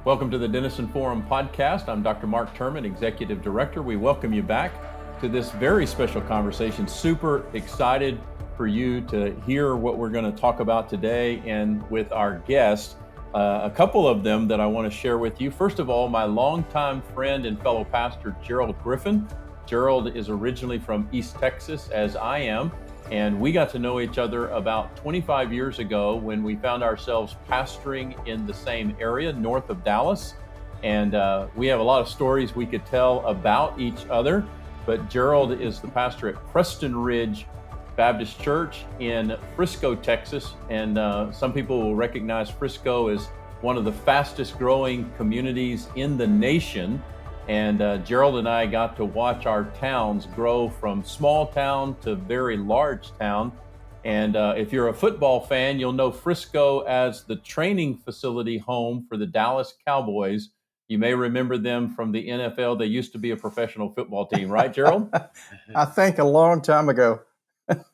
Welcome to the Denison Forum podcast. I'm Dr. Mark Turman, Executive Director. We welcome you back to this very special conversation. Super excited for you to hear what we're going to talk about today and with our guests. A couple of them that I want to share with you. First of all, my longtime friend and fellow pastor, Gerald Griffin. Gerald is originally from East Texas, as I am. And we got to know each other about 25 years ago when we found ourselves pastoring in the same area north of Dallas. And we have a lot of stories we could tell about each other. But Gerald is the pastor at Preston Ridge Baptist Church in Frisco, Texas. And some people will recognize Frisco as one of the fastest growing communities in the nation. And Gerald and I got to watch our towns grow from small town to very large town. And if you're a football fan, you'll know Frisco as the training facility home for the Dallas Cowboys. You may remember them from the NFL. They used to be a professional football team, right, Gerald? I think a long time ago.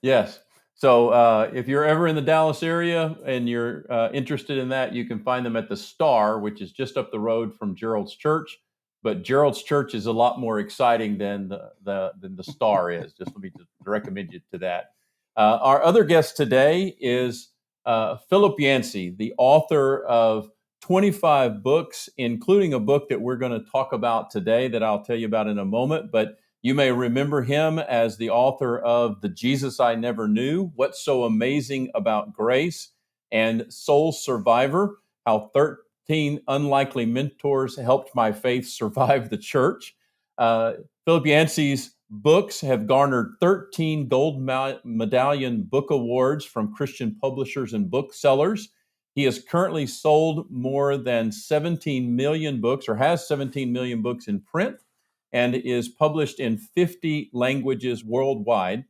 Yes. So if you're ever in the Dallas area and you're interested in that, you can find them at the Star, which is just up the road from Gerald's church. But Gerald's church is a lot more exciting than the Star is. Just let me recommend you to that. Our other guest today is Philip Yancey, the author of 25 books, including a book that we're going to talk about today that I'll tell you about in a moment. But you may remember him as the author of The Jesus I Never Knew, What's So Amazing About Grace, and Soul Survivor, How 13 Unlikely Mentors Helped My Faith Survive the Church. Philip Yancey's books have garnered 13 Gold Medallion Book Awards from Christian publishers and booksellers. He has currently sold more than 17 million books, or has 17 million books in print, and is published in 50 languages worldwide.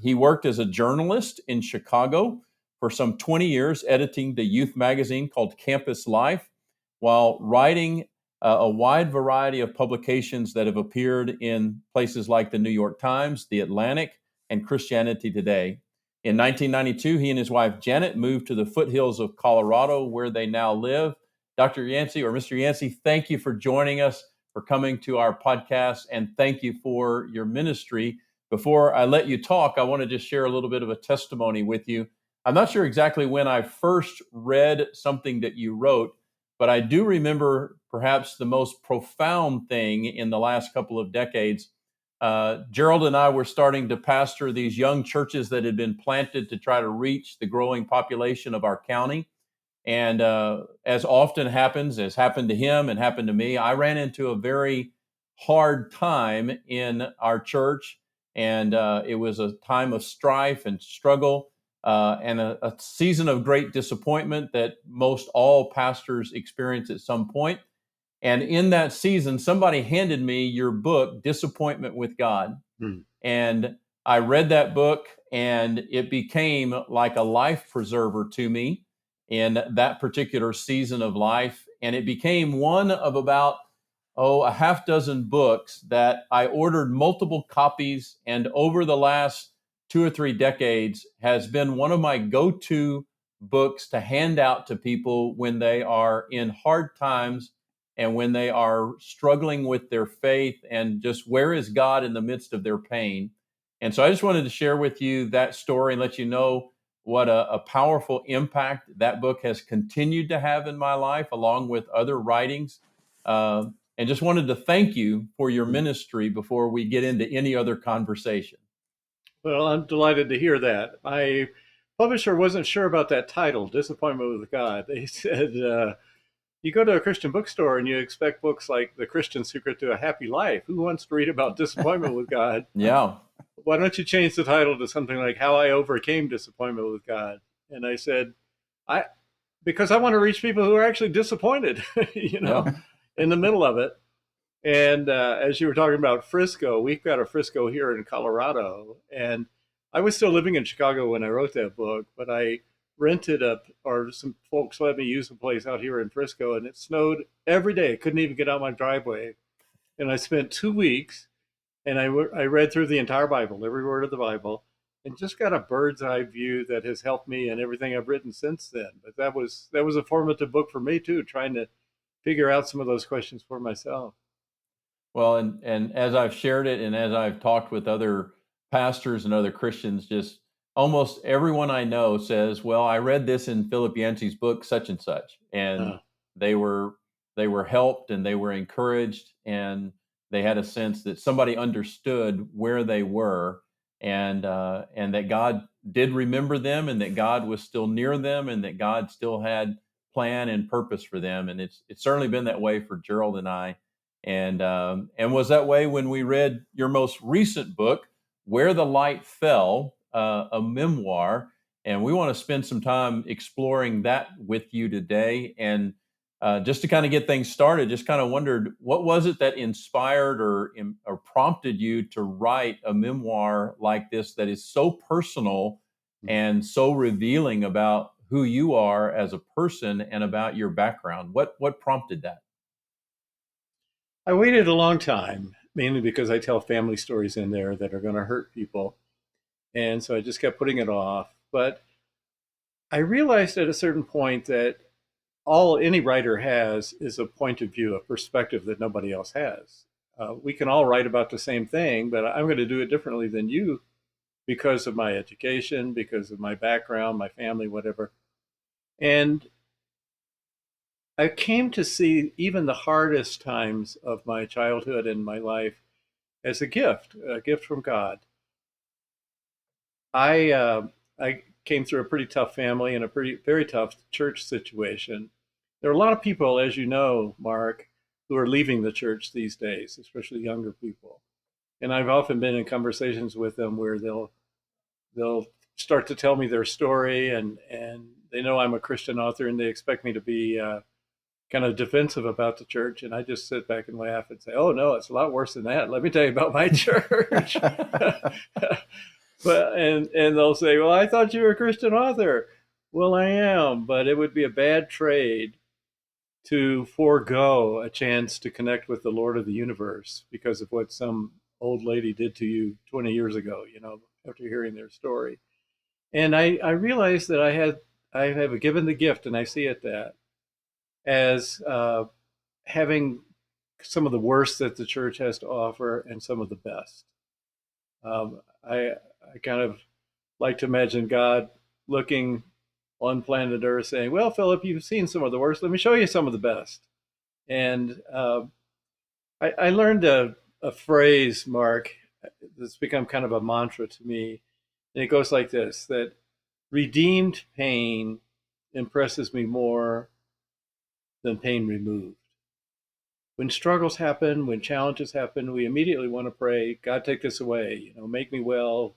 He worked as a journalist in Chicago for some 20 years, editing the youth magazine called Campus Life, while writing a wide variety of publications that have appeared in places like the New York Times, The Atlantic, and Christianity Today. In 1992, he and his wife Janet moved to the foothills of Colorado, where they now live. Dr. Yancey, or Mr. Yancey, thank you for joining us, for coming to our podcast, and thank you for your ministry. Before I let you talk, I want to just share a little bit of a testimony with you. I'm not sure exactly when I first read something that you wrote, but I do remember perhaps the most profound thing in the last couple of decades. Gerald and I were starting to pastor these young churches that had been planted to try to reach the growing population of our county. And as often happens, as happened to him and happened to me, I ran into a very hard time in our church. And it was a time of strife and struggle. And a season of great disappointment that most all pastors experience at some point. And in that season, somebody handed me your book, Disappointment with God. And I read that book, and it became like a life preserver to me in that particular season of life. And it became one of about, a half dozen books that I ordered multiple copies, and over the last 2 or 3 decades has been one of my go-to books to hand out to people when they are in hard times and when they are struggling with their faith and just where is God in the midst of their pain. And so I just wanted to share with you that story and let you know what a powerful impact that book has continued to have in my life, along with other writings. And just wanted to thank you for your ministry before we get into any other conversation. Well, I'm delighted to hear that. My publisher wasn't sure about that title, Disappointment with God. They said, you go to a Christian bookstore and you expect books like The Christian Secret to a Happy Life. Who wants to read about disappointment with God? Yeah. Why don't you change the title to something like How I Overcame Disappointment with God? And I said, because I want to reach people who are actually disappointed, in the middle of it. And as you were talking about Frisco, we've got a Frisco here in Colorado. And I was still living in Chicago when I wrote that book, but I rented or some folks let me use a place out here in Frisco, and it snowed every day. I couldn't even get out my driveway. And I spent 2 weeks, and I read through the entire Bible, every word of the Bible, and just got a bird's eye view that has helped me in everything I've written since then. But that was a formative book for me too, trying to figure out some of those questions for myself. Well, and as I've shared it, and as I've talked with other pastors and other Christians, just almost everyone I know says, "Well, I read this in Philip Yancey's book, such and such," and Uh, they were they were helped and they were encouraged, and they had a sense that somebody understood where they were, and that God did remember them, and that God was still near them, and that God still had plan and purpose for them, and it's certainly been that way for Gerald and I, and was that way when we read your most recent book, Where the Light Fell, a memoir. And we want to spend some time exploring that with you today. And just to kind of get things started, just kind of wondered, what was it that inspired or prompted you to write a memoir like this that is so personal and so revealing about who you are as a person and about your background? What prompted that? I waited a long time, mainly because I tell family stories in there that are going to hurt people. And so I just kept putting it off. But I realized at a certain point that all any writer has is a point of view, a perspective that nobody else has. We can all write about the same thing, but I'm going to do it differently than you because of my education, because of my background, my family, whatever. And I came to see even the hardest times of my childhood and my life as a gift from God. I came through a pretty tough family and a very tough church situation. There are a lot of people, as you know, Mark, who are leaving the church these days, especially younger people. And I've often been in conversations with them where they'll start to tell me their story, and they know I'm a Christian author, and they expect me to be kind of defensive about the church, and I just sit back and laugh and say, "Oh no, it's a lot worse than that. Let me tell you about my church." But and they'll say, "Well, I thought you were a Christian author." Well, I am, but it would be a bad trade to forego a chance to connect with the Lord of the universe because of what some old lady did to you 20 years ago, after hearing their story. And I realized that I have given the gift, and I see it that as having some of the worst that the church has to offer and some of the best. I kind of like to imagine God looking on planet Earth saying, "Well, Philip, you've seen some of the worst. Let me show you some of the best." And I learned a phrase, Mark, that's become kind of a mantra to me. And it goes like this, that redeemed pain impresses me more than pain removed. When struggles happen, when challenges happen, we immediately want to pray, God, take this away, make me well,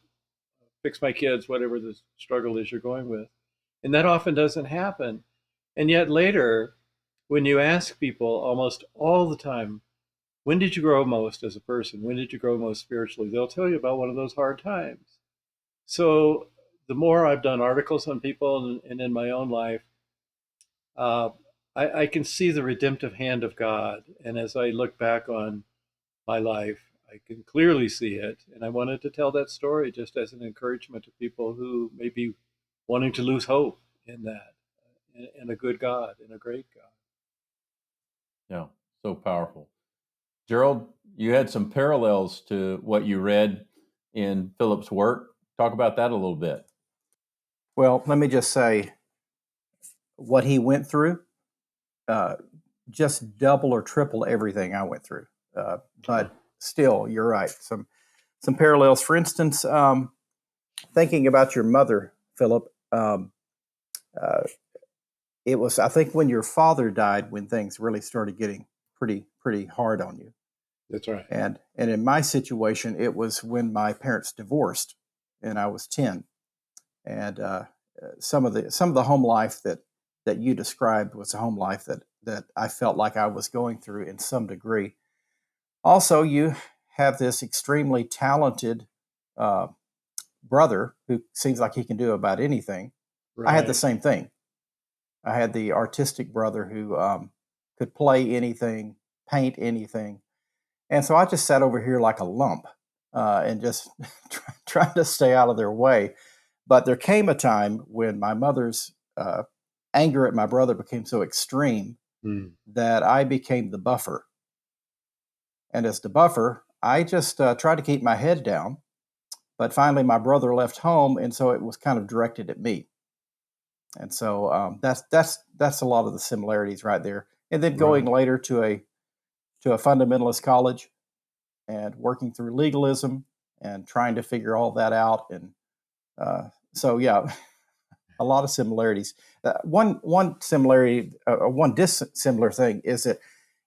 fix my kids, whatever the struggle is you're going with. And that often doesn't happen. And yet later, when you ask people almost all the time, when did you grow most as a person? When did you grow most spiritually? They'll tell you about one of those hard times. So the more I've done articles on people and in my own life, uh, I can see the redemptive hand of God. And as I look back on my life, I can clearly see it. And I wanted to tell that story just as an encouragement to people who may be wanting to lose hope in that, in a good God, in a great God. Yeah, so powerful. Gerald, you had some parallels to what you read in Philip's work. Talk about that a little bit. Well, let me just say what he went through, uh, just double or triple everything I went through. But still, you're right. Some parallels. For instance, thinking about your mother, Philip. Uh, it was, I think, when your father died when things really started getting pretty hard on you. That's right. And in my situation, it was when my parents divorced, and I was 10. And some of the home life that you described was a home life that I felt like I was going through in some degree. Also, you have this extremely talented uh, brother who seems like he can do about anything. Right. I had the same thing. I had the artistic brother who could play anything, paint anything. And so I just sat over here like a lump and just trying to stay out of their way. But there came a time when my mother's anger at my brother became so extreme that I became the buffer. And as the buffer, I just tried to keep my head down. But finally, my brother left home, and so it was kind of directed at me. And so that's a lot of the similarities right there. And then going later to a fundamentalist college and working through legalism and trying to figure all that out. And so, yeah, a lot of similarities. One similarity, one dissimilar thing is that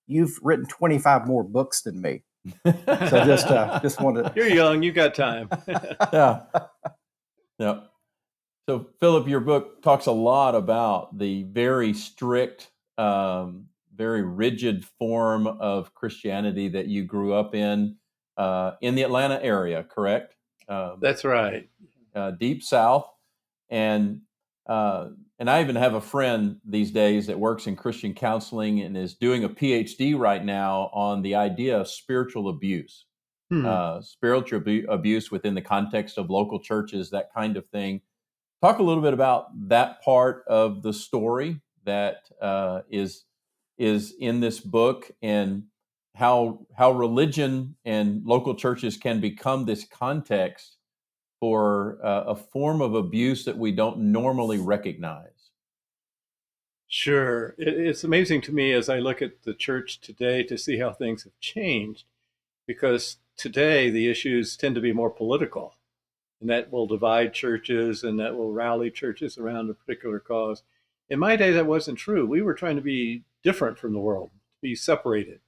you've written 25 more books than me. So just wanted. You're young. You got time. Yeah. Yeah. So, Philip, your book talks a lot about the very strict, very rigid form of Christianity that you grew up in the Atlanta area, correct? That's right. Deep South, and I even have a friend these days that works in Christian counseling and is doing a PhD right now on the idea of spiritual abuse, abuse within the context of local churches, that kind of thing. Talk a little bit about that part of the story that is in this book, and how religion and local churches can become this context for a form of abuse that we don't normally recognize. Sure. It's amazing to me as I look at the church today to see how things have changed, because today the issues tend to be more political, and that will divide churches and that will rally churches around a particular cause. In my day, that wasn't true. We were trying to be different from the world, be separated.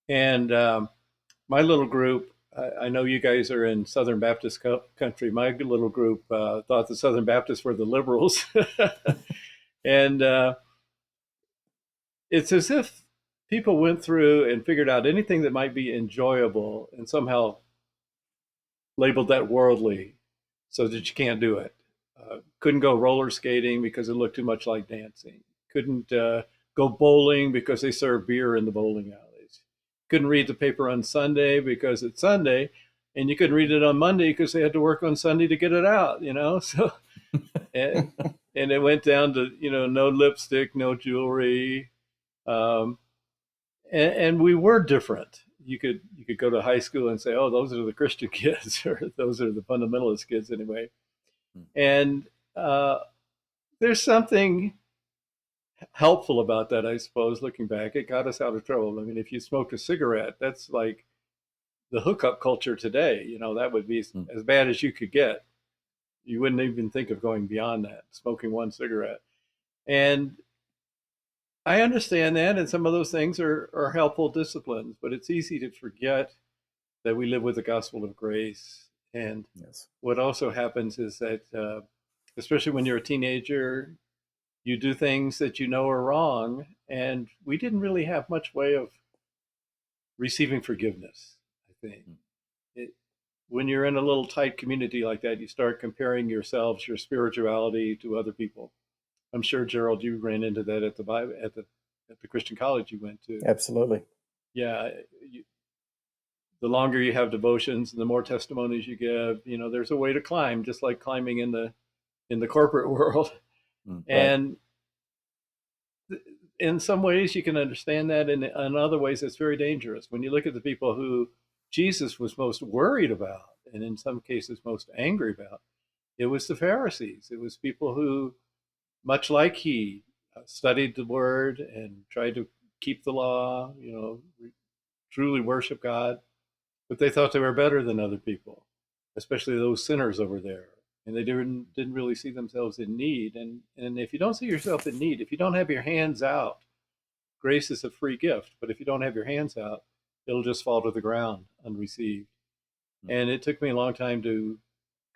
And my little group, I know you guys are in Southern Baptist country. My little group thought the Southern Baptists were the liberals. And it's as if people went through and figured out anything that might be enjoyable and somehow labeled that worldly so that you can't do it. Couldn't go roller skating because it looked too much like dancing. Couldn't go bowling because they serve beer in the bowling alleys. Couldn't read the paper on Sunday because it's Sunday, and you couldn't read it on Monday because they had to work on Sunday to get it out, So, and it went down to, no lipstick, no jewelry. And we were different. You could go to high school and say, oh, those are the Christian kids, or those are the fundamentalist kids anyway. And there's something helpful about that, I suppose, looking back. It got us out of trouble. I mean, if you smoked a cigarette, that's like the hookup culture today. That would be as bad as you could get. You wouldn't even think of going beyond that, smoking one cigarette. And I understand that, and some of those things are helpful disciplines, but it's easy to forget that we live with the gospel of grace. And what also happens is that, especially when you're a teenager, you do things that you know are wrong, and we didn't really have much way of receiving forgiveness, I think. When you're in a little tight community like that, you start comparing yourselves, your spirituality, to other people. I'm sure, Gerald, you ran into that at the Christian college you went to. Absolutely. Yeah. The longer you have devotions and the more testimonies you give, there's a way to climb, just like climbing in the corporate world. Right. And in some ways you can understand that, and in other ways it's very dangerous. When you look at the people who Jesus was most worried about, and in some cases most angry about, it was the Pharisees. It was people who, much like he, studied the word and tried to keep the law, truly worship God, but they thought they were better than other people, especially those sinners over there. And they didn't really see themselves in need. And if you don't see yourself in need, if you don't have your hands out, grace is a free gift. But if you don't have your hands out, it'll just fall to the ground unreceived. And it took me a long time to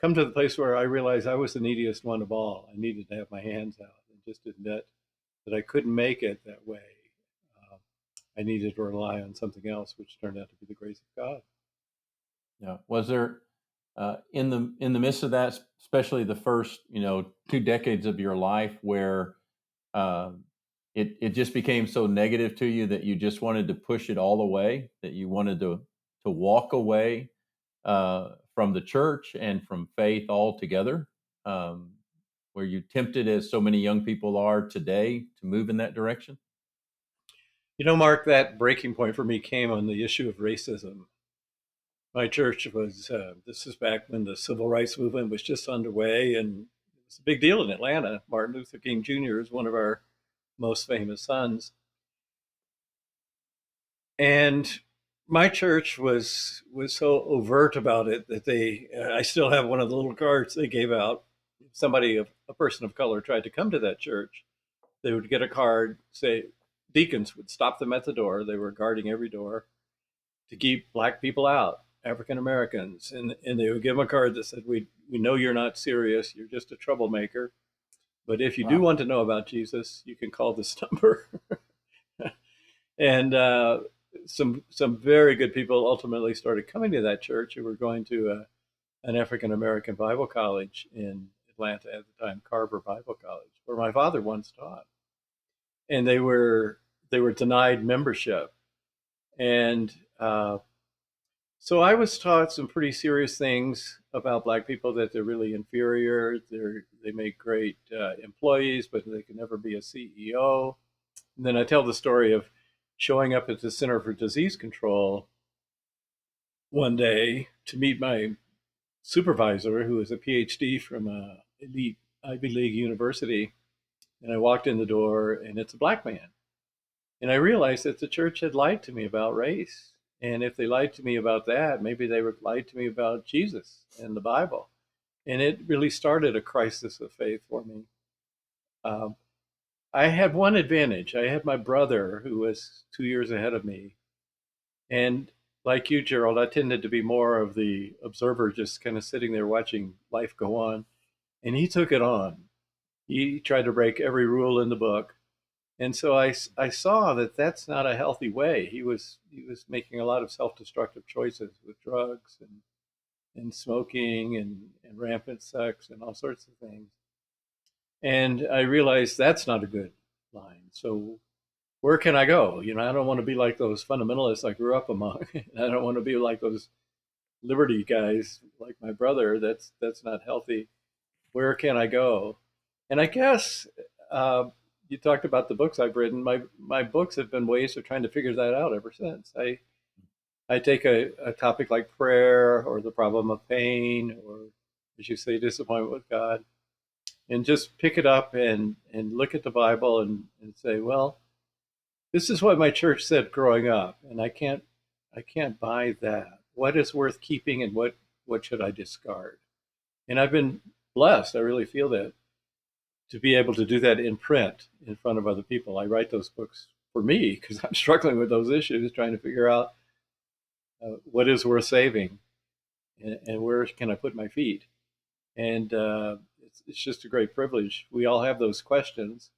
come to the place where I realized I was the neediest one of all. I needed to have my hands out and just admit that I couldn't make it that way. I needed to rely on something else, which turned out to be the grace of God. Yeah. Was there in the midst of that, especially the first 2 decades of your life, where it just became so negative to you that you just wanted to push it all away, that you wanted to walk away from the church and from faith altogether? Were you tempted, as so many young people are today, to move in that direction? Mark, that breaking point for me came on the issue of racism. My church was, this is back when the civil rights movement was just underway, and it was a big deal in Atlanta. Martin Luther King Jr. is one of our most famous sons. And my church was so overt about it that I still have one of the little cards they gave out. Somebody, a person of color, tried to come to that church. They would get a card, say, deacons would stop them at the door. They were guarding every door to keep black people out, African Americans. And they would give them a card that said, we know you're not serious. You're just a troublemaker. But if you do Wow. want to know about Jesus, you can call this number. And some very good people ultimately started coming to that church who were going to an African American Bible college in Atlanta at the time, Carver Bible College, where my father once taught. And they were denied membership. And so I was taught some pretty serious things about black people, that they're really inferior. They make great employees, but they can never be a CEO. And then I tell the story of showing up at the Center for Disease Control one day to meet my supervisor, who was a PhD from a elite Ivy League university. And I walked in the door, and it's a black man. And I realized that the church had lied to me about race. And if they lied to me about that, maybe they would lied to me about Jesus and the Bible. And it really started a crisis of faith for me. Um, I had one advantage. I had my brother, who was 2 years ahead of me. And like you, Gerald, I tended to be more of the observer, just kind of sitting there watching life go on. And he took it on. He tried to break every rule in the book. And so I saw that that's not a healthy way. He was making a lot of self-destructive choices with drugs and smoking and rampant sex and all sorts of things. And I realized that's not a good line. So where can I go? I don't want to be like those fundamentalists I grew up among. I don't want to be like those liberty guys like my brother. That's not healthy. Where can I go? And I guess you talked about the books I've written. My books have been ways of trying to figure that out ever since. I take a topic like prayer or the problem of pain or, as you say, disappointment with God, and just pick it up and look at the Bible and say, well, this is what my church said growing up, and I can't buy that. What is worth keeping, and what should I discard? And I've been blessed. I really feel that, to be able to do that in print in front of other people. I write those books for me because I'm struggling with those issues, trying to figure out what is worth saving and where can I put my feet. And it's just a great privilege. We all have those questions,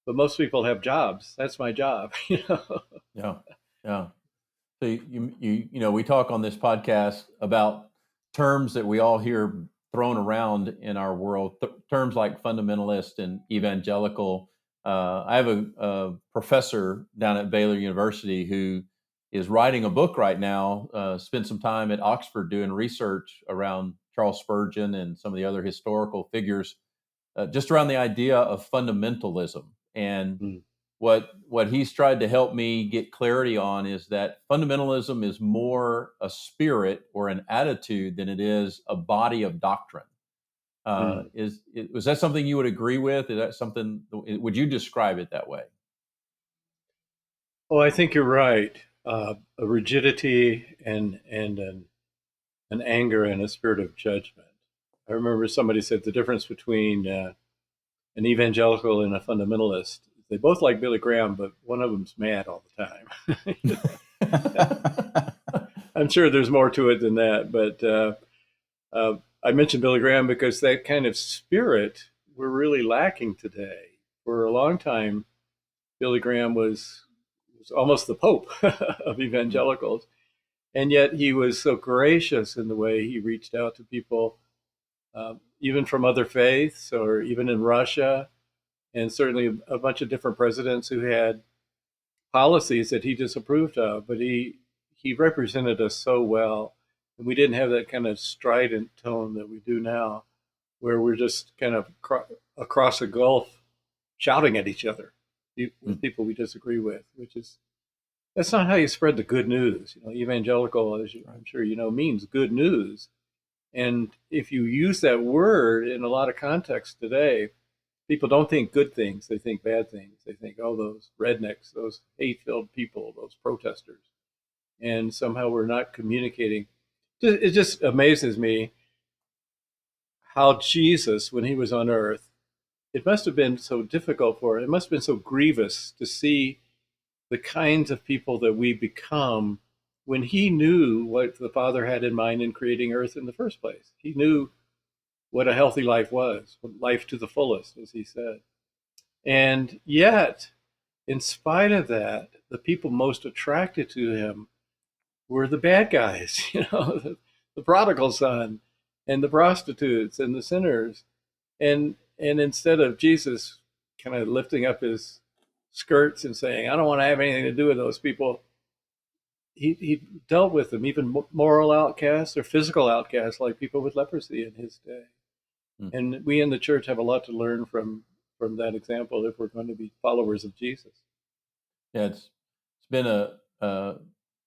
but most people have jobs. That's my job. Yeah, yeah. So we talk on this podcast about terms that we all hear thrown around in our world, terms like fundamentalist and evangelical. I have a professor down at Baylor University who is writing a book right now. Spent some time at Oxford doing research around Charles Spurgeon and some of the other historical figures, just around the idea of fundamentalism. And Mm. what he's tried to help me get clarity on is that fundamentalism is more a spirit or an attitude than it is a body of doctrine. Mm. Was that something you would agree with? Is that something? Would you describe it that way? Oh, I think you're right. A rigidity and an anger and a spirit of judgment. I remember somebody said the difference between an evangelical and a fundamentalist. They both like Billy Graham, but one of them's mad all the time. I'm sure there's more to it than that, but I mentioned Billy Graham because that kind of spirit we're really lacking today. For a long time, Billy Graham was almost the Pope of evangelicals, and yet he was so gracious in the way he reached out to people, even from other faiths or even in Russia, and certainly a bunch of different presidents who had policies that he disapproved of, but he represented us so well, and we didn't have that kind of strident tone that we do now, where we're just kind of across a gulf shouting at each other with people we disagree with, which is That's not how you spread the good news. Evangelical, as I'm sure you know, means good news. And if you use that word in a lot of contexts today, people don't think good things. They think bad things. They think, oh, those rednecks, those hate-filled people, those protesters. And somehow we're not communicating. It just amazes me how Jesus, when he was on earth, it must have been so difficult for him. It must have been so grievous to see the kinds of people that we become when he knew what the Father had in mind in creating earth in the first place. He knew what a healthy life was, life to the fullest, as he said. And yet, in spite of that, the people most attracted to him were the bad guys, the prodigal son and the prostitutes and the sinners. And instead of Jesus kind of lifting up his skirts and saying, I don't want to have anything to do with those people, he dealt with them, even moral outcasts or physical outcasts, like people with leprosy in his day. Mm. And we in the church have a lot to learn from that example if we're going to be followers of Jesus. Yeah, it's been a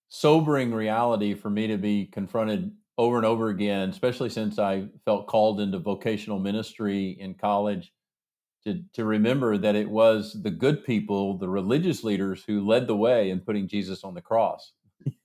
sobering reality for me to be confronted over and over again, especially since I felt called into vocational ministry in college, to remember that it was the good people, the religious leaders, who led the way in putting Jesus on the cross.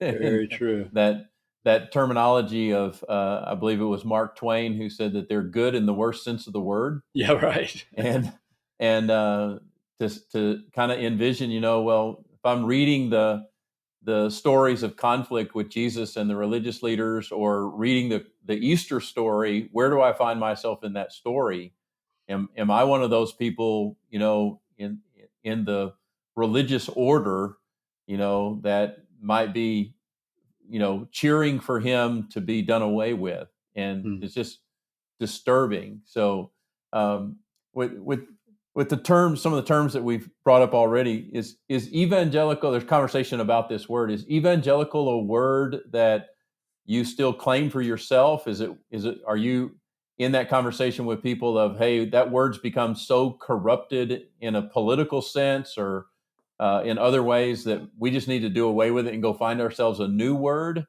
And Very true. that terminology of I believe it was Mark Twain who said that they're good in the worst sense of the word. Yeah, right. And to kind of envision, well, if I'm reading the stories of conflict with Jesus and the religious leaders, or reading the Easter story, where do I find myself in that story? Am I one of those people, in the religious order, that might be, cheering for him to be done away with? And Mm. it's just disturbing. So, with the terms, some of the terms that we've brought up already, is evangelical. There's conversation about this word. Is evangelical a word that you still claim for yourself? Are you in that conversation with people of, hey, that word's become so corrupted in a political sense, or in other ways, that we just need to do away with it and go find ourselves a new word?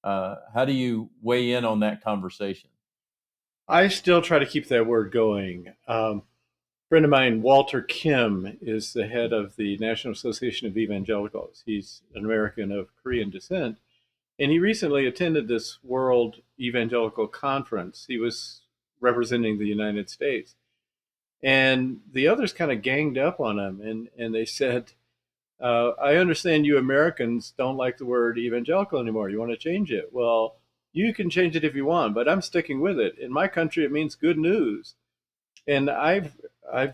How do you weigh in on that conversation? I still try to keep that word going. A friend of mine, Walter Kim, is the head of the National Association of Evangelicals. He's an American of Korean descent. And he recently attended this World Evangelical Conference. He was representing the United States. And the others kind of ganged up on him, and they said, I understand you Americans don't like the word evangelical anymore. You want to change it? Well, you can change it if you want, but I'm sticking with it. In my country, it means good news. And I've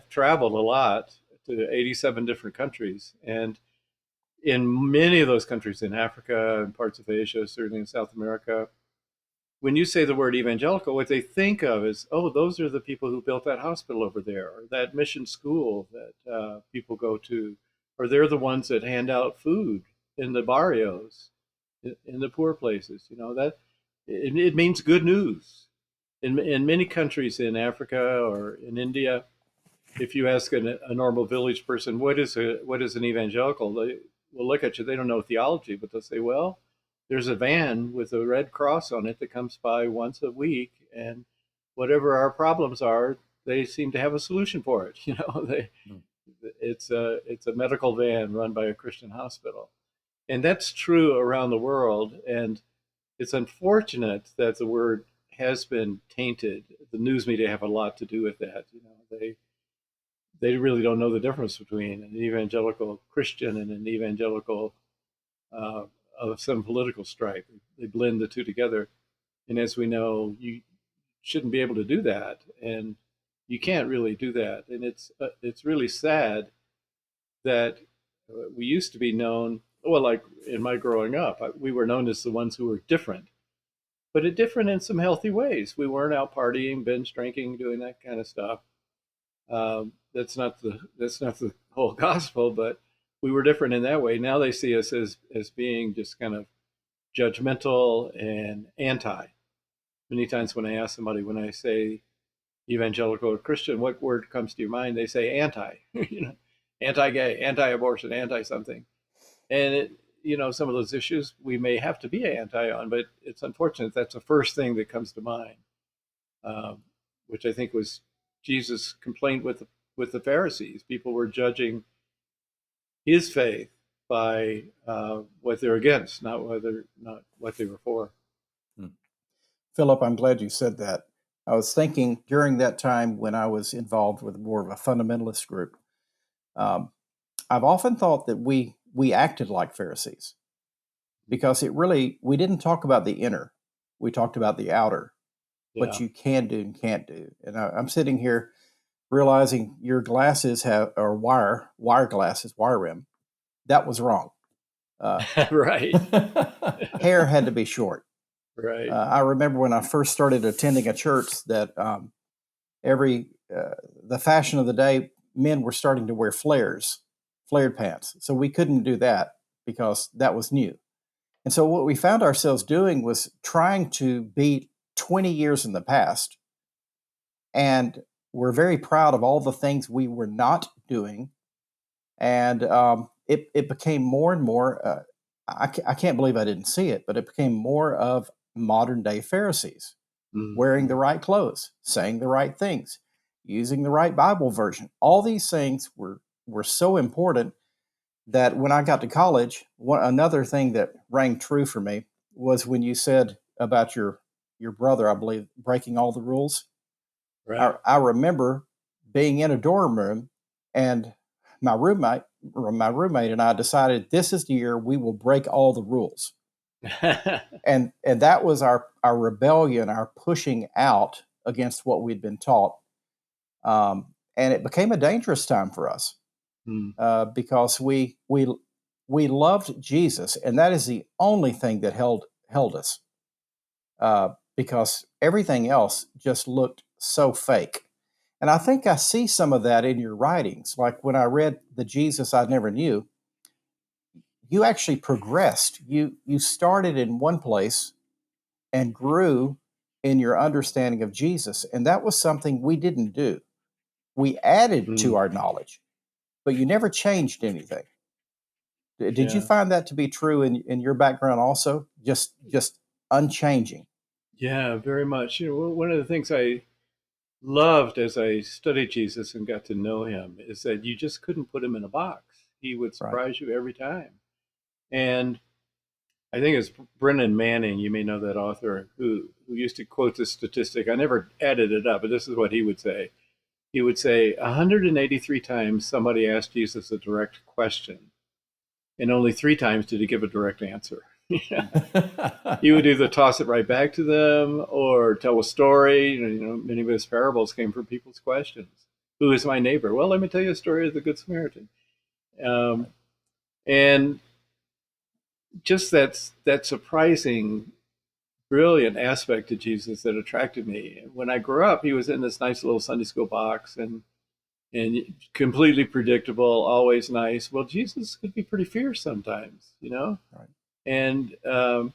traveled a lot to 87 different countries, and in many of those countries, in Africa and parts of Asia, certainly in South America, when you say the word evangelical, what they think of is, oh, those are the people who built that hospital over there, or that mission school that people go to, or they're the ones that hand out food in the barrios, in the poor places. That it means good news. In many countries in Africa or in India, if you ask a normal village person what is an evangelical, they will look at you. They don't know theology, but they'll say, well, there's a van with a red cross on it that comes by once a week, and whatever our problems are, they seem to have a solution for it. It's a medical van run by a Christian hospital, and that's true around the world. And it's unfortunate that the word has been tainted. The news media have a lot to do with that. They really don't know the difference between an evangelical Christian and an evangelical uh, of some political stripe. They blend the two together. And as we know, you shouldn't be able to do that. And you can't really do that. And it's really sad that we used to be known, well, like in my growing up, we were known as the ones who were different, but different in some healthy ways. We weren't out partying, binge drinking, doing that kind of stuff. That's not the whole gospel, but we were different in that way. Now they see us as being just kind of judgmental and anti. Many times when I ask somebody, when I say evangelical or Christian, what word comes to your mind? They say anti, anti-gay, anti-abortion, anti-something. And some of those issues we may have to be anti on, but it's unfortunate that's the first thing that comes to mind, which I think was Jesus' complaint with the Pharisees. People were judging his faith by what they're against, not what they were for. Philip, I'm glad you said that. I was thinking during that time when I was involved with more of a fundamentalist group, I've often thought that we acted like Pharisees because we didn't talk about the inner. We talked about the outer, what you can do and can't do. And I'm sitting here realizing your glasses are wire glasses, wire rim. That was wrong. Right. Hair had to be short. Right. I remember when I first started attending a church that the fashion of the day, men were starting to wear flared pants. So we couldn't do that because that was new. And so what we found ourselves doing was trying to be 20 years in the past. And we're very proud of all the things we were not doing. And it became more and more, I can't believe I didn't see it, but it became more of modern day Pharisees, wearing the right clothes, saying the right things, using the right Bible version. All these things were so important that when I got to college, another thing that rang true for me was when you said about your brother, I believe, breaking all the rules. Right. I remember being in a dorm room, and my roommate and I decided this is the year we will break all the rules. and that was our rebellion, our pushing out against what we'd been taught. And it became a dangerous time for us because we loved Jesus, and that is the only thing that held us, because everything else just looked so fake. And I think I see some of that in your writings. Like when I read The Jesus I Never Knew, you actually progressed. You started in one place and grew in your understanding of Jesus. And that was something we didn't do. We added to our knowledge, but you never changed anything. Did you find that to be true in your background also? Just unchanging? Yeah, very much. One of the things I loved as I studied Jesus and got to know him is that you just couldn't put him in a box. He would surprise you every time. And I think it's Brennan Manning, you may know that author, who used to quote this statistic. I never added it up, but this is what he would say. He would say 183 times somebody asked Jesus a direct question, and only 3 times did he give a direct answer. He would either toss it right back to them or tell a story. Many of his parables came from people's questions. Who is my neighbor? Well, let me tell you a story of the Good Samaritan. And just that surprising, brilliant aspect to Jesus that attracted me. When I grew up, he was in this nice little Sunday school box and completely predictable, always nice. Well, Jesus could be pretty fierce sometimes, Right. And I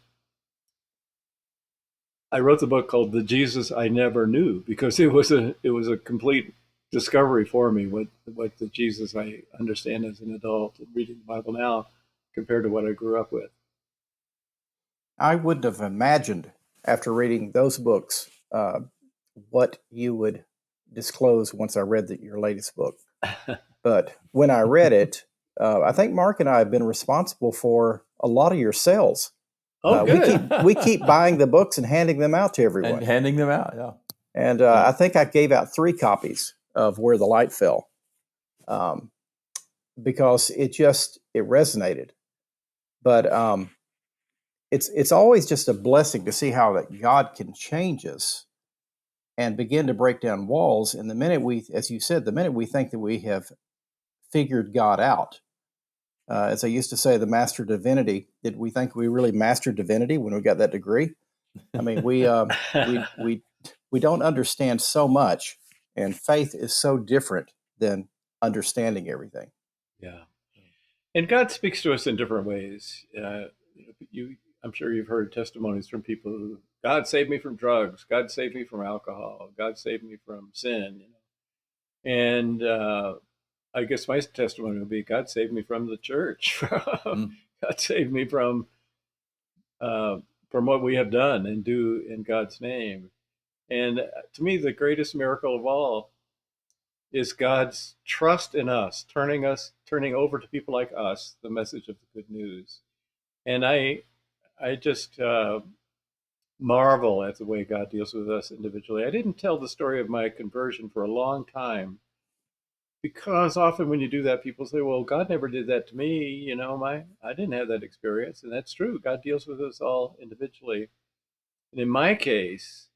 wrote the book called "The Jesus I Never Knew" because it was a complete discovery for me what the Jesus I understand as an adult and reading the Bible now compared to what I grew up with. I wouldn't have imagined after reading those books what you would disclose once I read your latest book. But when I read it, I think Mark and I have been responsible for a lot of your sales. Oh, good. We keep buying the books and handing them out to everyone. And handing them out, yeah. And I think I gave out 3 copies of Where the Light Fell because it resonated. But it's always just a blessing to see how that God can change us and begin to break down walls. And the minute as you said, the minute we think that we have figured God out, as I used to say, the master divinity, did we think we really mastered divinity when we got that degree? I mean, we don't understand so much, and faith is so different than understanding everything. Yeah. And God speaks to us in different ways. I'm sure you've heard testimonies from people who, God saved me from drugs. God saved me from alcohol. God saved me from sin. And I guess my testimony would be, God saved me from the church, God save me from what we have done and do in God's name. And to me, the greatest miracle of all is God's trust in us, turning over to people like us the message of the good news. And I just marvel at the way God deals with us individually. I didn't tell the story of my conversion for a long time because often when you do that, people say, "Well, God never did that to me." I didn't have that experience, and that's true. God deals with us all individually. And in my case,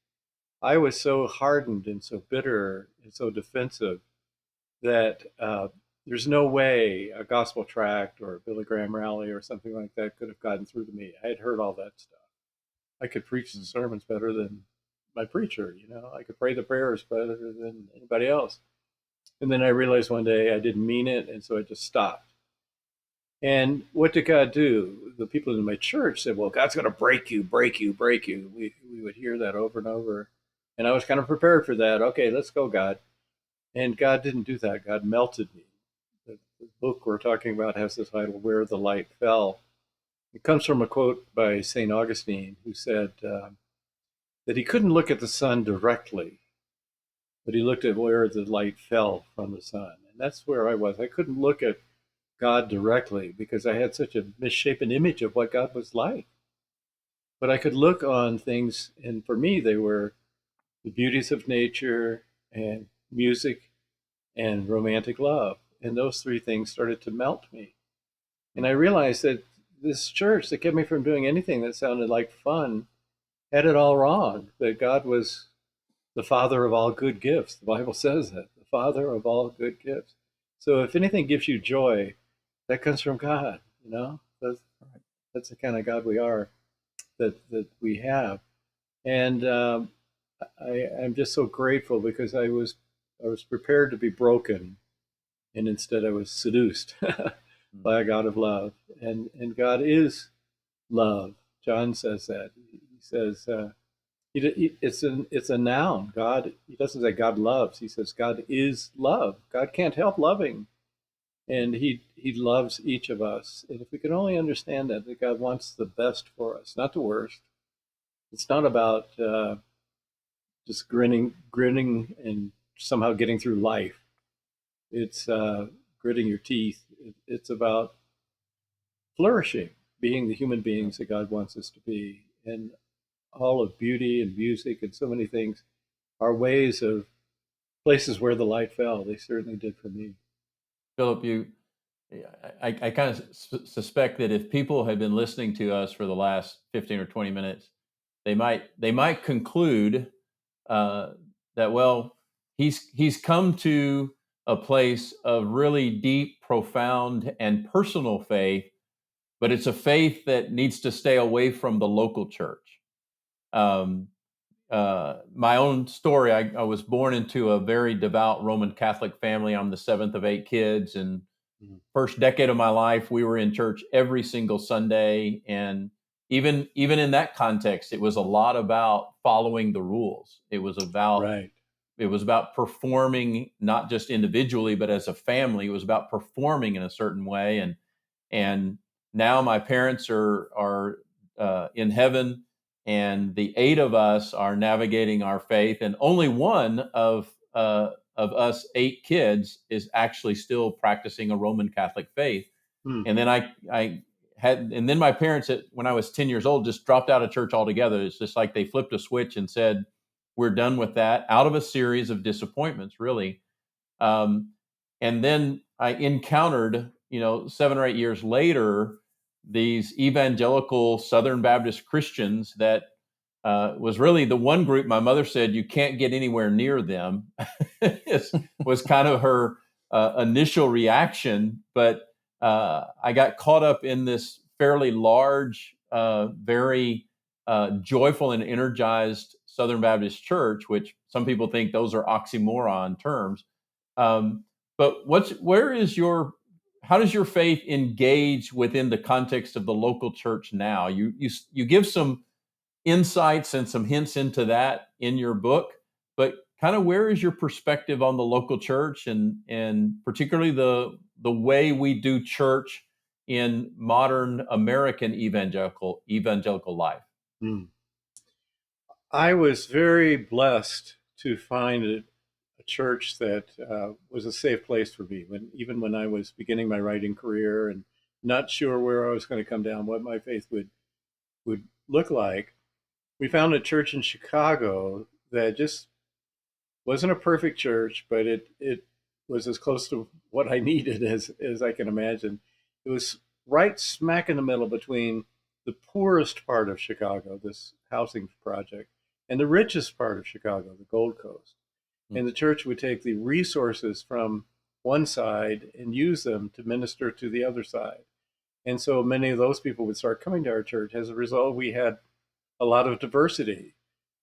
I was so hardened and so bitter and so defensive that there's no way a gospel tract or a Billy Graham rally or something like that could have gotten through to me. I had heard all that stuff. I could preach the sermons better than my preacher. I could pray the prayers better than anybody else. And then I realized one day I didn't mean it, and so I just stopped. And what did God do? The people in my church said, "Well, God's going to break you, break you, break you." We would hear that over and over. And I was kind of prepared for that. Okay, let's go, God. And God didn't do that. God melted me. The book we're talking about has the title, Where the Light Fell. It comes from a quote by St. Augustine, who said that he couldn't look at the sun directly, but he looked at where the light fell from the sun. And that's where I was. I couldn't look at God directly because I had such a misshapen image of what God was like. But I could look on things, and for me, they were the beauties of nature and music and romantic love. And those three things started to melt me. And I realized that this church that kept me from doing anything that sounded like fun had it all wrong, that God was the father of all good gifts. The Bible says that, the father of all good gifts. So if anything gives you joy, that comes from God. That's the kind of God we are, that we have. And I'm just so grateful because I was prepared to be broken, and instead I was seduced by a God of love. And God is love. John says that. He says it's a noun. God. He doesn't say God loves. He says God is love. God can't help loving, and he loves each of us. And if we can only understand that God wants the best for us, not the worst. It's not about just grinning and somehow getting through life. It's gritting your teeth. It's about flourishing, being the human beings that God wants us to be. And all of beauty and music and so many things are ways of places where the light fell. They certainly did for me. Philip, I kind of suspect that if people had been listening to us for the last 15 or 20 minutes, they might conclude that, well, he's come to a place of really deep, profound, and personal faith, but it's a faith that needs to stay away from the local church. My own story, I was born into a very devout Roman Catholic family. I'm the seventh of 8 kids, and first decade of my life, we were in church every single Sunday. And even in that context, it was a lot about following the rules. It was about Right. It was about performing, not just individually, but as a family. It was about performing in a certain way. And now my parents are in heaven, and the 8 of us are navigating our faith, and only one of us 8 kids is actually still practicing a Roman Catholic faith. Hmm. And then and then my parents, when I was 10 years old, just dropped out of church altogether. It's just like they flipped a switch and said, we're done with that, out of a series of disappointments, really. And then I encountered, 7 or 8 years later, these evangelical Southern Baptist Christians that was really the one group my mother said you can't get anywhere near them. was kind of her initial reaction. But I got caught up in this fairly large, very joyful and energized Southern Baptist church, which some people think those are oxymoron terms. But how does your faith engage within the context of the local church now? You give some insights and some hints into that in your book, but kind of where is your perspective on the local church and particularly the way we do church in modern American evangelical life? Hmm. I was very blessed to find a church that was a safe place for me. Even when I was beginning my writing career and not sure where I was going to come down, what my faith would look like, we found a church in Chicago that just wasn't a perfect church, but it was as close to what I needed as I can imagine. It was right smack in the middle between the poorest part of Chicago, this housing project, and the richest part of Chicago, the Gold Coast. And the church would take the resources from one side and use them to minister to the other side. And so many of those people would start coming to our church. As a result, we had a lot of diversity.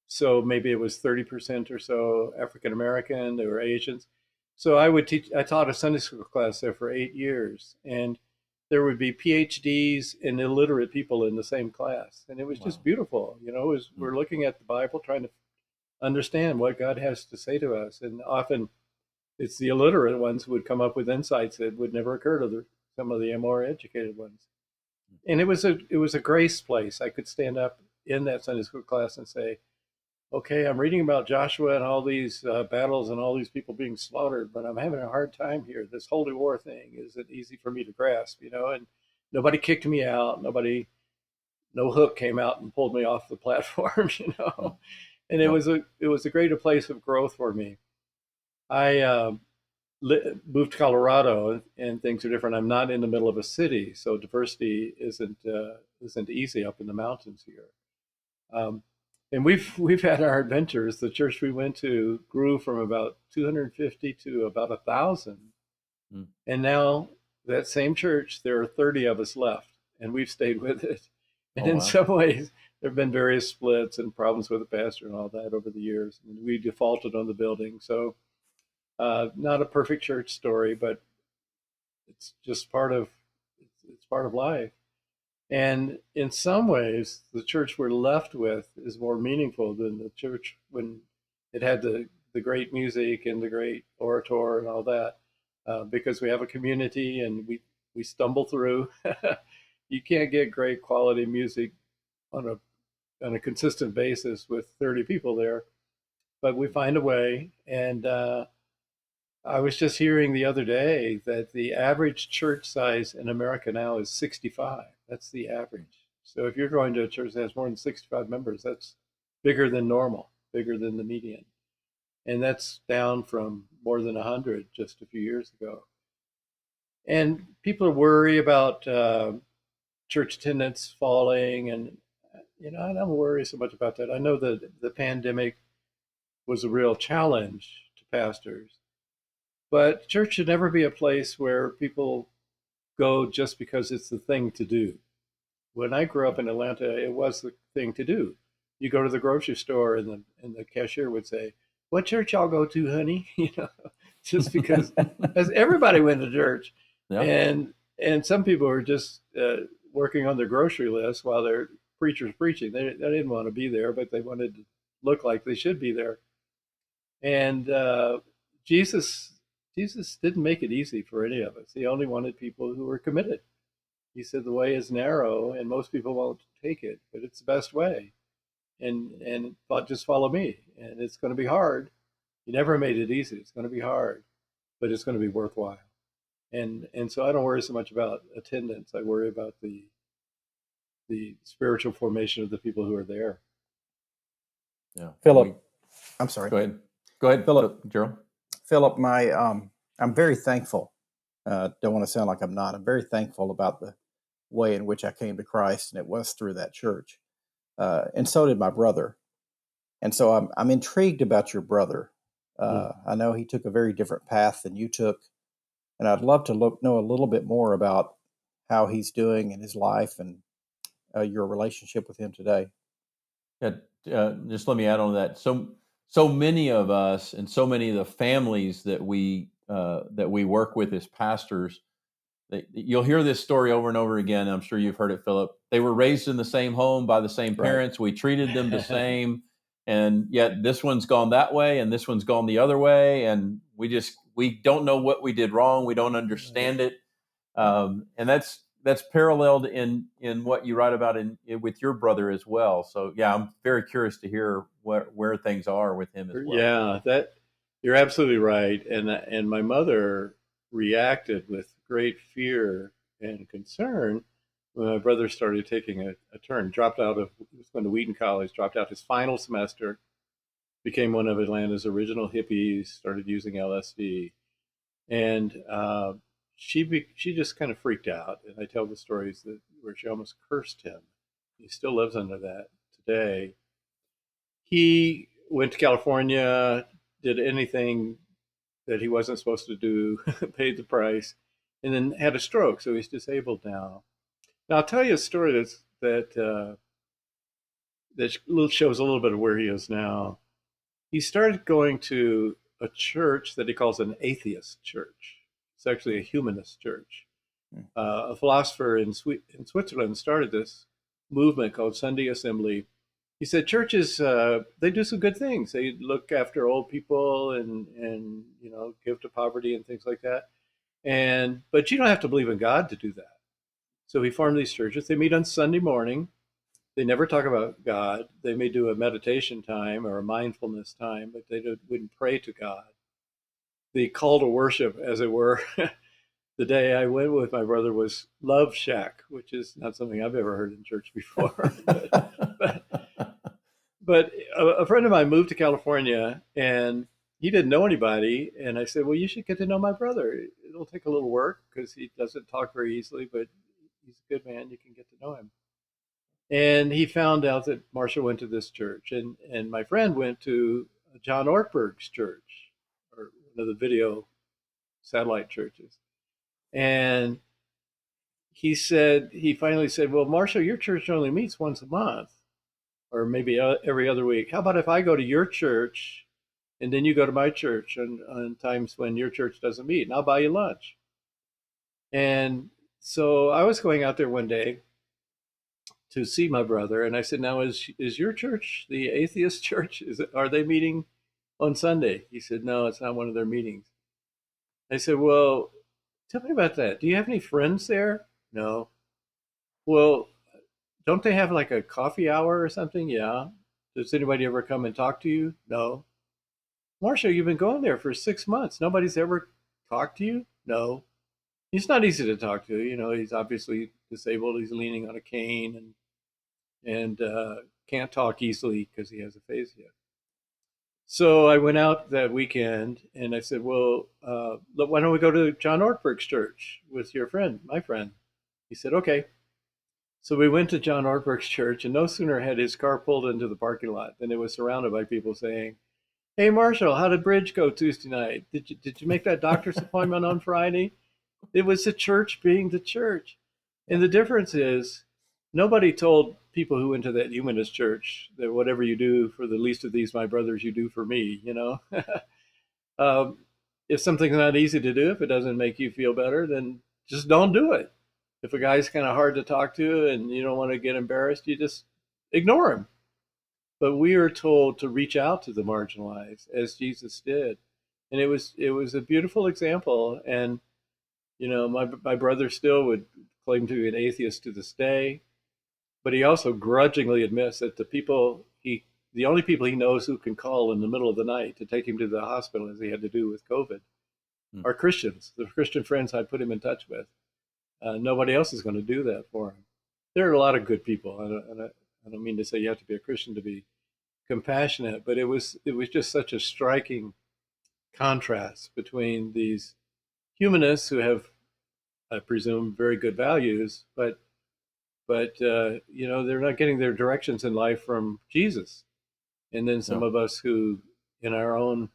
So maybe it was 30% or so African American, they were Asians. So I taught a Sunday school class there for 8 years, and there would be PhDs and illiterate people in the same class. And it was just beautiful. We're looking at the Bible, trying to understand what God has to say to us. And often it's the illiterate ones who would come up with insights that would never occur to some of the more educated ones. And it was a grace place. I could stand up in that Sunday school class and say, okay, I'm reading about Joshua and all these battles and all these people being slaughtered, but I'm having a hard time here. This holy war thing isn't easy for me to grasp, and nobody kicked me out. No hook came out and pulled me off the platform, and it was a great place of growth for me. I moved to Colorado, and things are different. I'm not in the middle of a city, so diversity isn't easy up in the mountains here. And we've had our adventures. The church we went to grew from about 250 to about 1,000, and now that same church, there are 30 of us left, and we've stayed with it. And in some ways, there have been various splits and problems with the pastor and all that over the years. And we defaulted on the building, so not a perfect church story, but it's just part of life. And in some ways, the church we're left with is more meaningful than the church when it had the great music and the great orator and all that, because we have a community and we stumble through. You can't get great quality music on a consistent basis with 30 people there, but we find a way. And I was just hearing the other day that the average church size in America now is 65. That's the average. So if you're going to a church that has more than 65 members, that's bigger than normal, bigger than the median. And that's down from more than 100 just a few years ago. And people worry about church attendance falling. And, I don't worry so much about that. I know that the pandemic was a real challenge to pastors. But church should never be a place where people go just because it's the thing to do. When I grew up in Atlanta, it was the thing to do. You go to the grocery store and the cashier would say, "What church y'all go to, honey?" Just because as everybody went to church. Yeah. And some people were just working on their grocery list while their preacher's preaching. They didn't want to be there, but they wanted to look like they should be there. And Jesus didn't make it easy for any of us. He only wanted people who were committed. He said the way is narrow and most people won't take it, but it's the best way. And just follow me. And it's going to be hard. He never made it easy. It's going to be hard, but it's going to be worthwhile. And so I don't worry so much about attendance. I worry about the spiritual formation of the people who are there. Yeah. Philip, I'm sorry. Go ahead, Philip. Gerald. Philip, I'm very thankful. Don't want to sound like I'm not. I'm very thankful about the way in which I came to Christ, and it was through that church. And so did my brother. And so I'm intrigued about your brother. I know he took a very different path than you took, and I'd love to know a little bit more about how he's doing in his life and your relationship with him today. Yeah, just let me add on to that. So many of us and so many of the families that we work with as pastors, you'll hear this story over and over again. I'm sure you've heard it, Philip. They were raised in the same home by the same parents. Right. We treated them the same, and yet this one's gone that way and this one's gone the other way, and we don't know what we did wrong. We don't understand it, and that's paralleled in what you write about with your brother as well. So yeah, I'm very curious to hear where things are with him as well. Yeah, that you're absolutely right. And my mother reacted with great fear and concern when my brother started taking a turn. Dropped out of he was going to Wheaton College, dropped out his final semester, became one of Atlanta's original hippies, started using LSD, and she just kind of freaked out. And I tell the stories where she almost cursed him. He still lives under that today. He went to California, did anything that he wasn't supposed to do, paid the price, and then had a stroke. So he's disabled now. Now I'll tell you a story that shows a little bit of where he is now. He started going to a church that he calls an atheist church. It's actually a humanist church. A philosopher in Switzerland started this movement called Sunday Assembly. He said churches they do some good things. They look after old people and give to poverty and things like that. But you don't have to believe in God to do that. So he formed these churches. They meet on Sunday morning. They never talk about God. They may do a meditation time or a mindfulness time, but they wouldn't pray to God. The call to worship, as it were, the day I went with my brother was Love Shack, which is not something I've ever heard in church before. But a friend of mine moved to California and he didn't know anybody. And I said, well, you should get to know my brother. It'll take a little work because he doesn't talk very easily, but he's a good man. You can get to know him. And he found out that Marshall went to this church. And my friend went to John Ortberg's church, or one of the video satellite churches. And he finally said, well, Marshall, your church only meets once a month or maybe every other week. How about if I go to your church and then you go to my church on times when your church doesn't meet, and I'll buy you lunch. And so I was going out there one day to see my brother, and I said, now is your church the atheist church? Are they meeting on Sunday? He said, no, it's not one of their meetings. I said, well, tell me about that. Do you have any friends there? No. Well, don't they have like a coffee hour or something? Yeah. Does anybody ever come and talk to you? No. Marshall, you've been going there for 6 months. Nobody's ever talked to you? No. He's not easy to talk to. He's obviously disabled. He's leaning on a cane and can't talk easily because he has aphasia. So I went out that weekend and I said, well, why don't we go to John Ortberg's church with your friend, my friend? He said, okay. So we went to John Ortberg's church, and no sooner had his car pulled into the parking lot than it was surrounded by people saying, hey, Marshall, how did bridge go Tuesday night? Did you make that doctor's appointment on Friday? It was the church being the church. And the difference is nobody told people who went to that humanist church that whatever you do for the least of these, my brothers, you do for me, if something's not easy to do, if it doesn't make you feel better, then just don't do it. If a guy's kind of hard to talk to and you don't want to get embarrassed, you just ignore him. But we are told to reach out to the marginalized as Jesus did. And it was a beautiful example. And, my brother still would claim to be an atheist to this day, but he also grudgingly admits that the only people he knows who can call in the middle of the night to take him to the hospital, as he had to do with COVID, are Christians, the Christian friends I put him in touch with. Nobody else is going to do that for him. There are a lot of good people. I don't mean to say you have to be a Christian to be compassionate, but it was just such a striking contrast between these humanists who have, I presume, very good values, but they're not getting their directions in life from Jesus. And then some of us who, in our own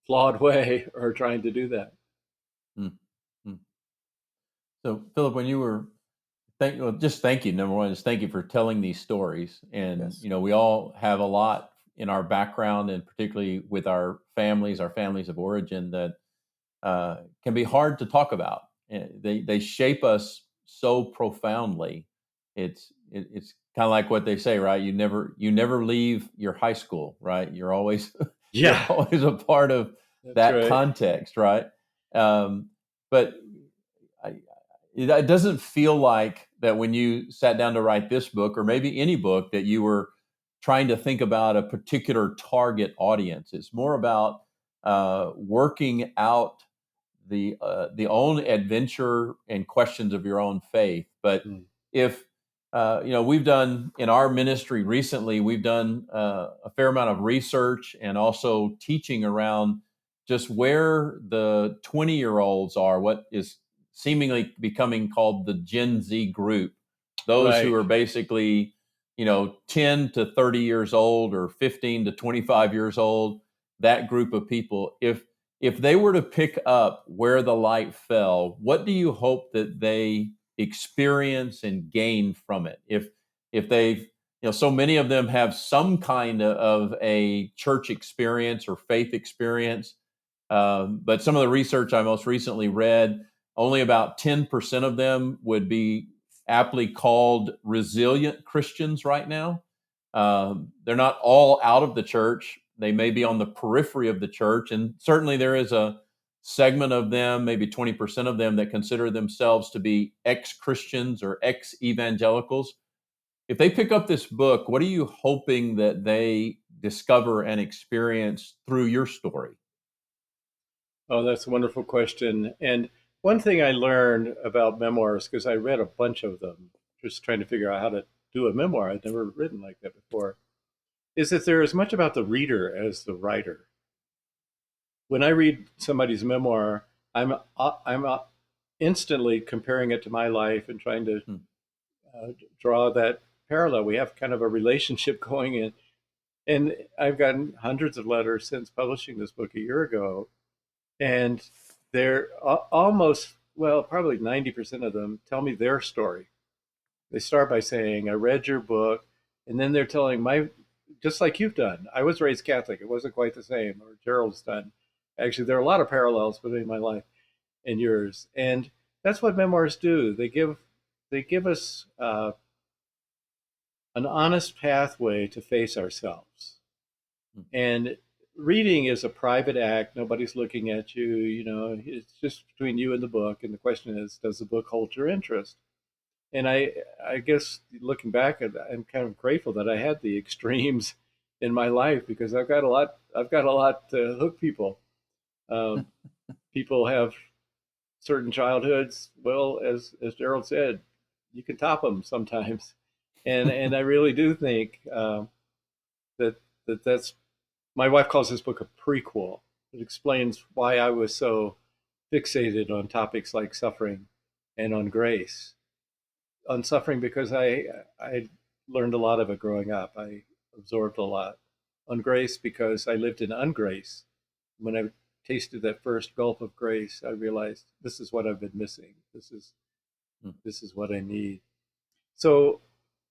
flawed way, are trying to do that. So, Philip, when you were thank you. Number one is thank you for telling these stories. And, Yes. we all have a lot in our background, and particularly with our families of origin, that can be hard to talk about. They shape us so profoundly. It's kind of like what they say, right? You never leave your high school, right? You're always you're always a part of that context, right? But it doesn't feel like that when you sat down to write this book, or maybe any book, that you were trying to think about a particular target audience. It's more about working out the own adventure and questions of your own faith. But if we've done in our ministry recently, we've done a fair amount of research and also teaching around just where the 20-year-olds are, what is seemingly becoming called the Gen Z group, those who Right. are basically 10 to 30 years old or 15 to 25 years old, that group of people. If they were to pick up where the light fell, what do you hope that they experience and gain from it? If they've, so many of them have some kind of a church experience or faith experience, but some of the research I most recently read, only about 10% of them would be aptly called resilient Christians right now. They're not all out of the church. They may be on the periphery of the church. And certainly there is a segment of them, maybe 20% of them, that consider themselves to be ex-Christians or ex-evangelicals. If they pick up this book, what are you hoping that they discover and experience through your story? Oh, that's a wonderful question. And one thing I learned about memoirs, because I read a bunch of them, just trying to figure out how to do a memoir, I'd never written like that before, is that they're as much about the reader as the writer. When I read somebody's memoir, I'm instantly comparing it to my life and trying to Hmm. draw that parallel. We have kind of a relationship going in. And I've gotten hundreds of letters since publishing this book a year ago. And they're almost, well, probably 90% of them tell me their story. They start by saying, I read your book. And then they're telling just like you've done. I was raised Catholic. It wasn't quite the same, or Gerald's done. Actually, there are a lot of parallels between my life and yours. And that's what memoirs do. They give us an honest pathway to face ourselves. And reading is a private act. Nobody's looking at you. It's just between you and the book. And the question is, does the book hold your interest? And I guess looking back, I'm kind of grateful that I had the extremes in my life, because I've got a lot to hook people. People have certain childhoods. Well, as Gerald said, you can top them sometimes. And I really do think that that's, my wife calls this book a prequel. It explains why I was so fixated on topics like suffering and on grace. On suffering because I learned a lot of it growing up. I absorbed a lot. On grace because I lived in ungrace. When I tasted that first gulp of grace, I realized this is what I've been missing. This is what I need. So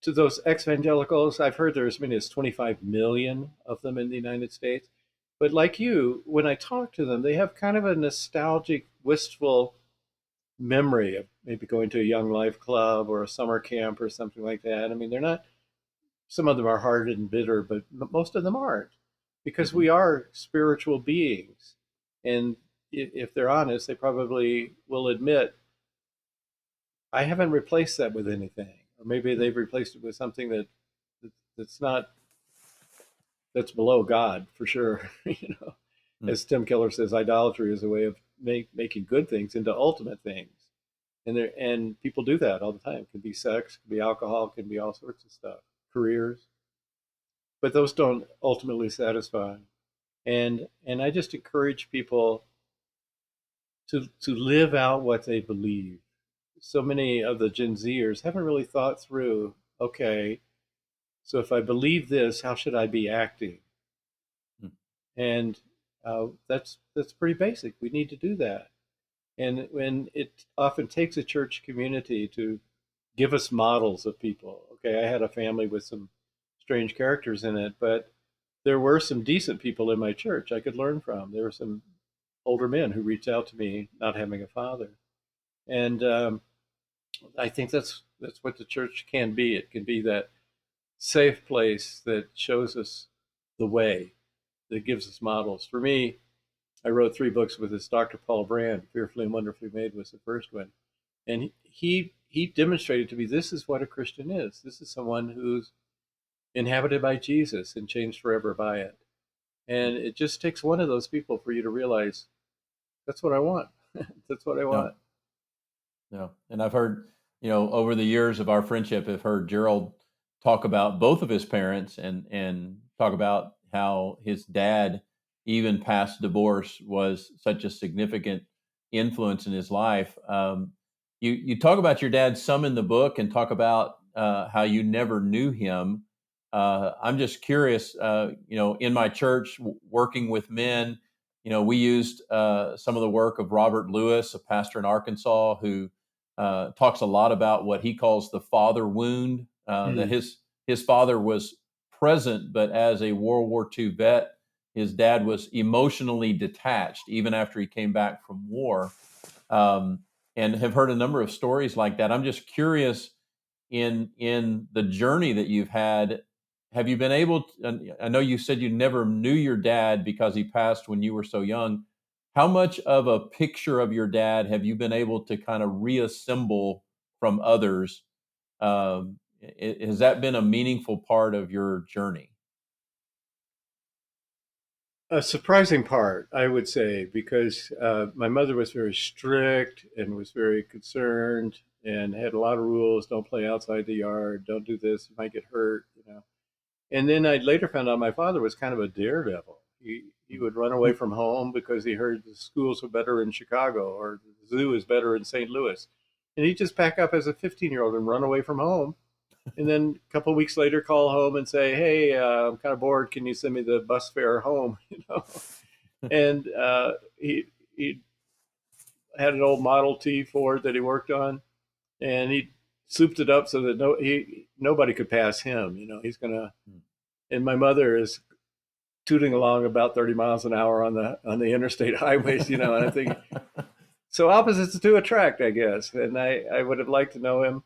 to those evangelicals, I've heard there are as many as 25 million of them in the United States. But like you, when I talk to them, they have kind of a nostalgic, wistful memory of maybe going to a Young Life Club or a summer camp or something like that. I mean, they're not, some of them are hard and bitter, but most of them aren't, because we are spiritual beings. And if they're honest, they probably will admit, I haven't replaced that with anything. Or maybe they've replaced it with something that's not, that's below God for sure. As Tim Keller says, idolatry is a way of making good things into ultimate things. And people do that all the time. It can be sex, it can be alcohol, it can be all sorts of stuff, careers, but those don't ultimately satisfy. And I just encourage people to live out what they believe. So many of the Gen Zers haven't really thought through, okay, so if I believe this, how should I be acting? And that's pretty basic. We need to do that. And when it often takes a church community to give us models of people. Okay, I had a family with some strange characters in it, but there were some decent people in my church I could learn from. There were some older men who reached out to me, not having a father, and I think that's what the church can be. It can be that safe place that shows us the way, that gives us models. For me, I wrote 3 books with this Dr. Paul Brand. Fearfully and Wonderfully Made was the first one. And he demonstrated to me, this is what a Christian is. This is someone who's inhabited by Jesus and changed forever by it. And it just takes one of those people for you to realize that's what I want. That's what I No, want. no. And I've heard, over the years of our friendship, I've heard Gerald talk about both of his parents and talk about how his dad, even past divorce, was such a significant influence in his life. You talk about your dad some in the book and talk about how you never knew him. I'm just curious, in my church, working with men, we used some of the work of Robert Lewis, a pastor in Arkansas, who talks a lot about what he calls the father wound, that Mm. his father was present, but as a World War II vet, his dad was emotionally detached even after he came back from war. Um, and have heard a number of stories like that. I'm just curious, in the journey that you've had, have you been able to, and I know you said you never knew your dad because he passed when you were so young. How much of a picture of your dad have you been able to kind of reassemble from others? Has that been a meaningful part of your journey? A surprising part, I would say, because my mother was very strict and was very concerned and had a lot of rules. Don't play outside the yard. Don't do this. You might get hurt. And then I later found out my father was kind of a daredevil. He would run away from home because he heard the schools were better in Chicago or the zoo is better in St. Louis. And he'd just pack up as a 15-year-old and run away from home. And then a couple of weeks later, call home and say, "Hey, I'm kind of bored. Can you send me the bus fare home?" And he had an old Model T Ford that he worked on, and he souped it up so that nobody could pass him. He's gonna. And my mother is tooting along about 30 miles an hour on the interstate highways. And I think so. Opposites do attract, I guess. And I would have liked to know him.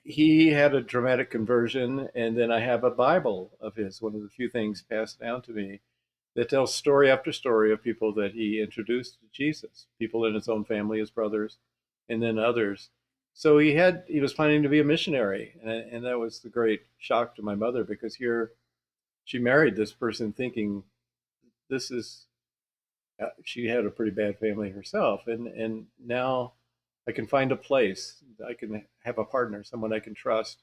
He had a dramatic conversion, and then I have a Bible of his, one of the few things passed down to me that tells story after story of people that he introduced to Jesus, people in his own family, his brothers, and then others. So he was planning to be a missionary, and that was the great shock to my mother, because here she married this person thinking this is she had a pretty bad family herself, and now I can find a place, I can have a partner, someone I can trust.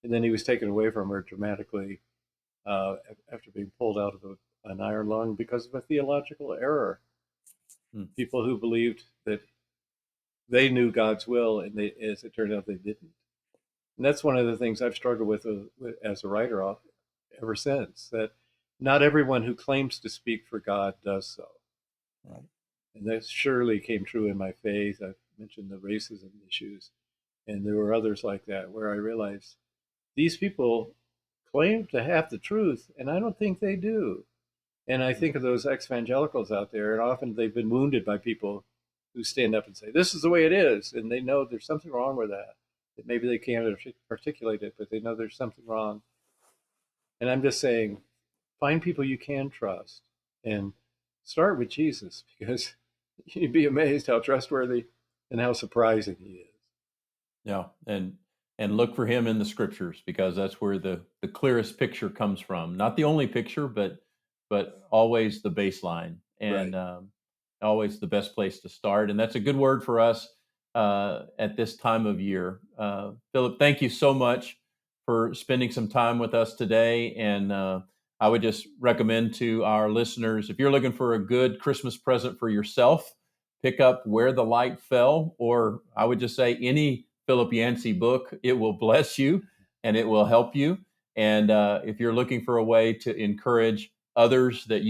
And then he was taken away from her dramatically uh, after being pulled out of an iron lung because of a theological error. Hmm. People who believed that they knew God's will, and as it turned out, they didn't. And that's one of the things I've struggled with as a writer ever since. That not everyone who claims to speak for God does so. Right. And that surely came true in my faith. I've mentioned the racism issues, and there were others like that where I realized these people claim to have the truth, and I don't think they do. And I think of those ex-evangelicals out there, and often they've been wounded by people who stand up and say, "This is the way it is," and they know there's something wrong with that. That maybe they can't articulate it, but they know there's something wrong. And I'm just saying, find people you can trust, and start with Jesus, because you'd be amazed how trustworthy and how surprising he is. Yeah, and look for him in the scriptures because that's where the clearest picture comes from. Not the only picture, but always the baseline and Right. always the best place to start. And that's a good word for us at this time of year. Philip, thank you so much for spending some time with us today. And I would just recommend to our listeners, if you're looking for a good Christmas present for yourself, pick up Where the Light Fell, or I would just say any Philip Yancey book. It will bless you and it will help you. And if you're looking for a way to encourage others that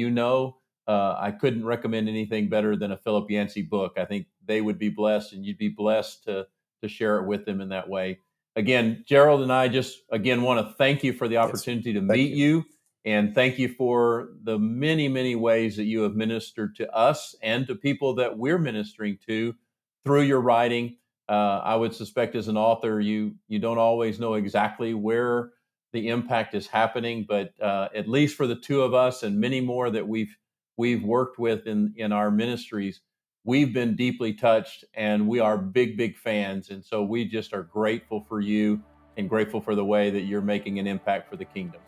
I couldn't recommend anything better than a Philip Yancey book. I think they would be blessed and you'd be blessed to share it with them in that way. Again, Gerald and I just again want to thank you for the Yes. opportunity to Thank meet you. you. And thank you for the many, many ways that you have ministered to us and to people that we're ministering to through your writing. I would suspect as an author, you don't always know exactly where the impact is happening, but at least for the two of us and many more that we've worked with in our ministries, we've been deeply touched, and we are big fans. And so we just are grateful for you and grateful for the way that you're making an impact for the kingdom.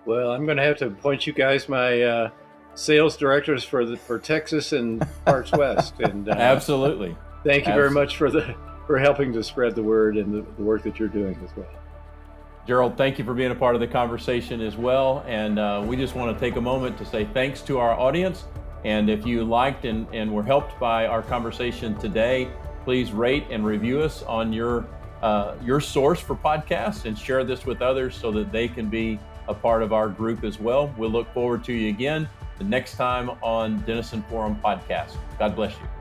Well, I'm going to have to appoint you guys my sales directors for Texas and parts west. And Absolutely. Thank you very much for helping to spread the word and the work that you're doing as well. Gerald, thank you for being a part of the conversation as well. And we just want to take a moment to say thanks to our audience. And if you liked and were helped by our conversation today, please rate and review us on your source for podcasts, and share this with others so that they can be a part of our group as well. We'll look forward to you again the next time on Denison Forum Podcast. God bless you.